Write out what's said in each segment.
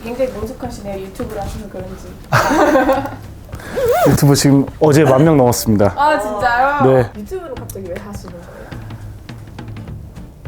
굉장히 능숙하시네요. 유튜브를 하시는 그런지. 유튜브 지금 어제 10,000명 넘었습니다. 아 진짜요? 네. 유튜브를 갑자기 왜 하시는 거예요?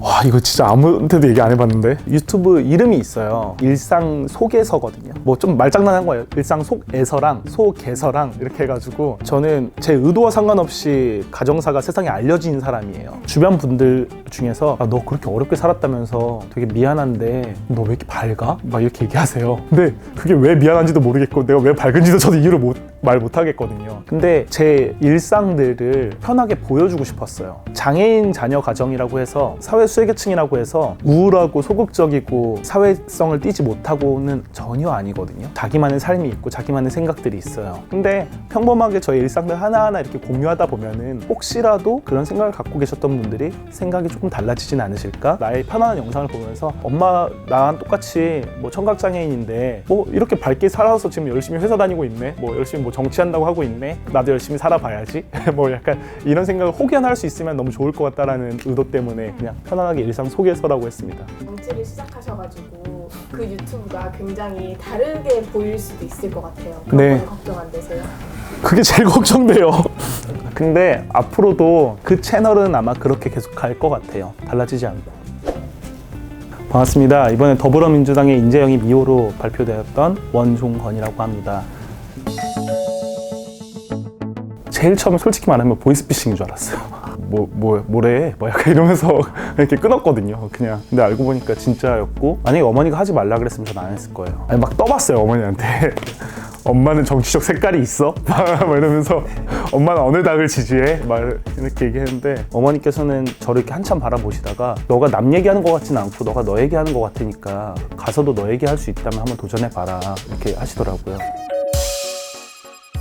와, 이거 진짜 아무한테도 얘기 안 해봤는데 유튜브 이름이 있어요. 일상 속에서거든요. 뭐 좀 말장난한 거예요. 일상 속에서랑 속에서랑 이렇게 해가지고 저는 제 의도와 상관없이 가정사가 세상에 알려진 사람이에요. 주변 분들 중에서 너 그렇게 어렵게 살았다면서 되게 미안한데 너 왜 이렇게 밝아? 막 이렇게 얘기하세요. 근데 그게 왜 미안한지도 모르겠고 내가 왜 밝은지도 저도 이유를 말 못하겠거든요. 근데 제 일상들을 편하게 보여주고 싶었어요. 장애인 자녀 가정이라고 해서 사회 수혜계층이라고 해서 우울하고 소극적이고 사회성을 띠지 못하고는 전혀 아니거든요. 자기만의 삶이 있고 자기만의 생각들이 있어요. 근데 평범하게 저의 일상들 하나하나 이렇게 공유하다 보면은 혹시라도 그런 생각을 갖고 계셨던 분들이 생각이 조금 달라지진 않으실까? 나의 편안한 영상을 보면서 엄마 나랑 똑같이 뭐 청각장애인인데 뭐 이렇게 밝게 살아서 지금 열심히 회사 다니고 있네, 뭐 열심히 뭐 정치한다고 하고 있네, 나도 열심히 살아봐야지 뭐 약간 이런 생각을 혹여나 할 수 있으면 너무 좋을 것 같다라는 의도 때문에 그냥 편안하게 일상 속에서라고 했습니다. 정치를 시작하셔가지고 그 유튜브가 굉장히 다르게 보일 수도 있을 것 같아요. 그런 네. 건 걱정 안 되세요? 그게 제일 걱정돼요. 근데 앞으로도 그 채널은 아마 그렇게 계속 갈 것 같아요. 달라지지 않고. 반갑습니다. 이번에 더불어민주당의 인재영입 2호로 발표되었던 원종건이라고 합니다. 제일 처음에 솔직히 말하면 보이스피싱인 줄 알았어요. 뭐래? 뭐 약간 이러면서 이렇게 끊었거든요. 그냥. 근데 알고 보니까 진짜였고, 만약에 어머니가 하지 말라 그랬으면 저는 안 했을 거예요. 아니 막 떠봤어요, 어머니한테. 엄마는 정치적 색깔이 있어? 막 이러면서 엄마는 어느 당을 지지해? 막 이렇게 얘기했는데 어머니께서는 저를 이렇게 한참 바라보시다가 너가 남 얘기하는 것 같지는 않고 너가 너 얘기하는 것 같으니까 가서도 너 얘기할 수 있다면 한번 도전해봐라 이렇게 하시더라고요.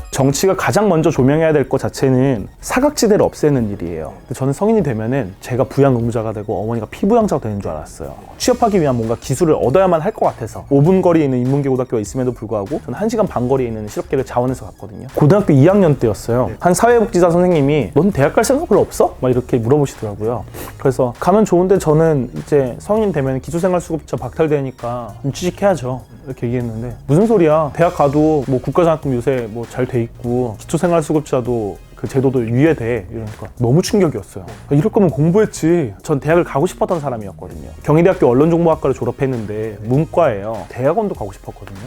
정치가 가장 먼저 조명해야 될 것 자체는 사각지대를 없애는 일이에요. 근데 저는 성인이 되면은 제가 부양 의무자가 되고 어머니가 피부양자가 되는 줄 알았어요. 취업하기 위한 뭔가 기술을 얻어야만 할 것 같아서 5분 거리에 있는 인문계 고등학교가 있음에도 불구하고 저는 1시간 반 거리에 있는 실업계를 자원해서 갔거든요. 고등학교 2학년 때였어요. 한 사회복지사 선생님이 넌 대학 갈 생각 별로 없어? 막 이렇게 물어보시더라고요. 그래서 가면 좋은데 저는 이제 성인 되면 기초생활수급자 박탈되니까 취직해야죠. 이렇게 얘기했는데 무슨 소리야? 대학 가도 뭐 국가장학금 요새 뭐 잘 돼 있고 기초생활수급자도 그 제도도 유예돼. 이러니까 너무 충격이었어요. 이럴 거면 공부했지. 전 대학을 가고 싶었던 사람이었거든요. 경희대학교 언론정보학과를 졸업했는데 문과예요. 대학원도 가고 싶었거든요.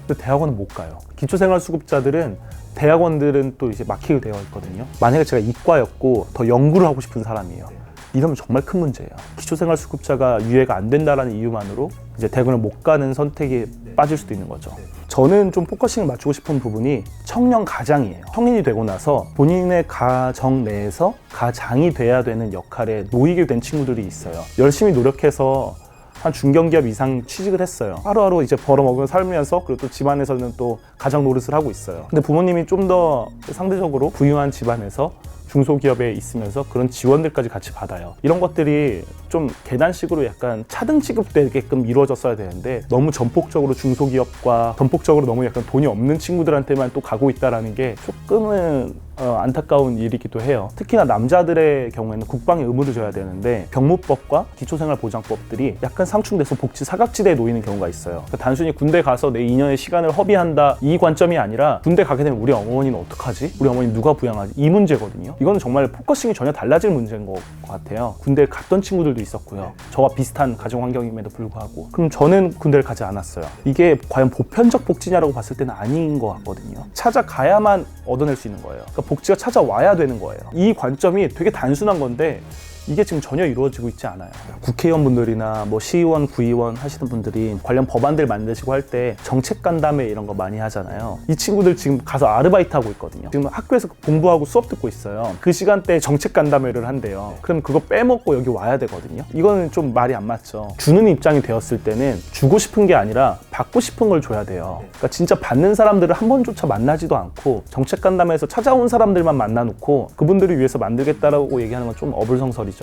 근데 대학원은 못 가요. 기초생활수급자들은 대학원들은 또 이제 막히게 되어 있거든요. 만약에 제가 이과였고 더 연구를 하고 싶은 사람이에요. 이러면 정말 큰 문제예요. 기초생활수급자가 유예가 안 된다는 이유만으로 이제 대학원을 못 가는 선택에 빠질 수도 있는 거죠. 저는 좀 포커싱을 맞추고 싶은 부분이 청년 가장이에요. 성인이 되고 나서 본인의 가정 내에서 가장이 돼야 되는 역할에 놓이게 된 친구들이 있어요. 열심히 노력해서 한 중견기업 이상 취직을 했어요. 하루하루 이제 벌어먹으며 살면서 그리고 또 집안에서는 또 가장 노릇을 하고 있어요. 근데 부모님이 좀 더 상대적으로 부유한 집안에서 중소기업에 있으면서 그런 지원들까지 같이 받아요. 이런 것들이 좀 계단식으로 약간 차등 취급되게끔 이루어졌어야 되는데 너무 전폭적으로 중소기업과 전폭적으로 너무 약간 돈이 없는 친구들한테만 또 가고 있다는 게 조금은 안타까운 일이기도 해요. 특히나 남자들의 경우에는 국방의 의무를 져야 되는데 병무법과 기초생활보장법들이 약간 상충돼서 복지 사각지대에 놓이는 경우가 있어요. 그러니까 단순히 군대 가서 내 2년의 시간을 허비한다 이 관점이 아니라 군대 가게 되면 우리 어머니는 어떡하지? 우리 어머니 누가 부양하지? 이 문제거든요. 이거는 정말 포커싱이 전혀 달라질 문제인 것 같아요. 군대를 갔던 친구들도 있었고요. 저와 비슷한 가정 환경임에도 불구하고. 그럼 저는 군대를 가지 않았어요. 이게 과연 보편적 복지냐라고 봤을 때는 아닌 것 같거든요. 찾아가야만 얻어낼 수 있는 거예요. 그러니까 복지가 찾아와야 되는 거예요. 이 관점이 되게 단순한 건데 이게 지금 전혀 이루어지고 있지 않아요. 국회의원분들이나 뭐 시의원, 구의원 하시는 분들이 관련 법안들 만드시고 할 때 정책 간담회 이런 거 많이 하잖아요. 이 친구들 지금 가서 아르바이트 하고 있거든요. 지금 학교에서 공부하고 수업 듣고 있어요. 그 시간대에 정책 간담회를 한대요. 그럼 그거 빼먹고 여기 와야 되거든요. 이거는 좀 말이 안 맞죠. 주는 입장이 되었을 때는 주고 싶은 게 아니라 받고 싶은 걸 줘야 돼요. 그러니까 진짜 받는 사람들을 한 번조차 만나지도 않고 정책 간담회에서 찾아온 사람들만 만나놓고 그분들을 위해서 만들겠다라고 얘기하는 건 좀 어불성설이죠.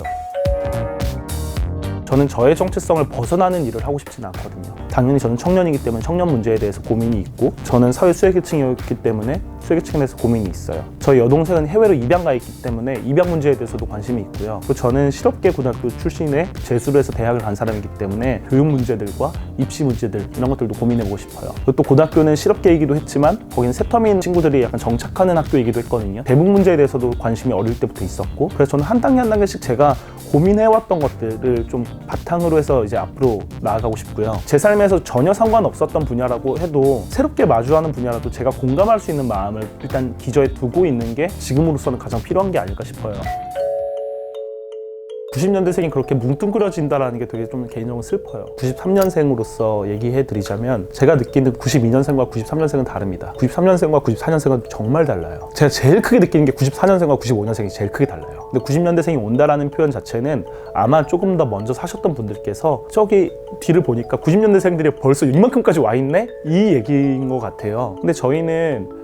저는 저의 정체성을 벗어나는 일을 하고 싶지는 않거든요. 당연히 저는 청년이기 때문에 청년 문제에 대해서 고민이 있고, 저는 사회 수혜계층이었기 때문에 수혜계층에 대해서 고민이 있어요. 저희 여동생은 해외로 입양 가 있기 때문에 입양 문제에 대해서도 관심이 있고요. 그리고 저는 실업계 고등학교 출신에 재수를 해서 대학을 간 사람이기 때문에 교육 문제들과 입시 문제들 이런 것들도 고민해보고 싶어요. 그리고 또 고등학교는 실업계이기도 했지만 거기는 새터민 친구들이 약간 정착하는 학교이기도 했거든요. 대북 문제에 대해서도 관심이 어릴 때부터 있었고, 그래서 저는 한 단계 한 단계씩 제가 고민해왔던 것들을 좀 바탕으로 해서 이제 앞으로 나아가고 싶고요. 제 삶에서 전혀 상관없었던 분야라고 해도 새롭게 마주하는 분야라도 제가 공감할 수 있는 마음을 일단 기저에 두고 있는 게 지금으로서는 가장 필요한 게 아닐까 싶어요. 90년대생이 그렇게 뭉뚱그려진다는 게 되게 좀 개인적으로 슬퍼요. 93년생으로서 얘기해드리자면 제가 느끼는 92년생과 93년생은 다릅니다. 93년생과 94년생은 정말 달라요. 제가 제일 크게 느끼는 게 94년생과 95년생이 제일 크게 달라요. 근데 90년대생이 온다라는 표현 자체는 아마 조금 더 먼저 사셨던 분들께서 저기 뒤를 보니까 90년대생들이 벌써 이만큼까지 와 있네? 이 얘기인 것 같아요. 근데 저희는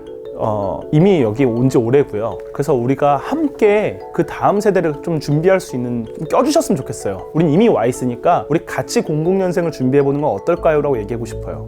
이미 여기 온 지 오래고요. 그래서 우리가 함께 그 다음 세대를 좀 준비할 수 있는, 좀 껴주셨으면 좋겠어요. 우린 이미 와 있으니까 우리 같이 00년생을 준비해보는 건 어떨까요? 라고 얘기하고 싶어요.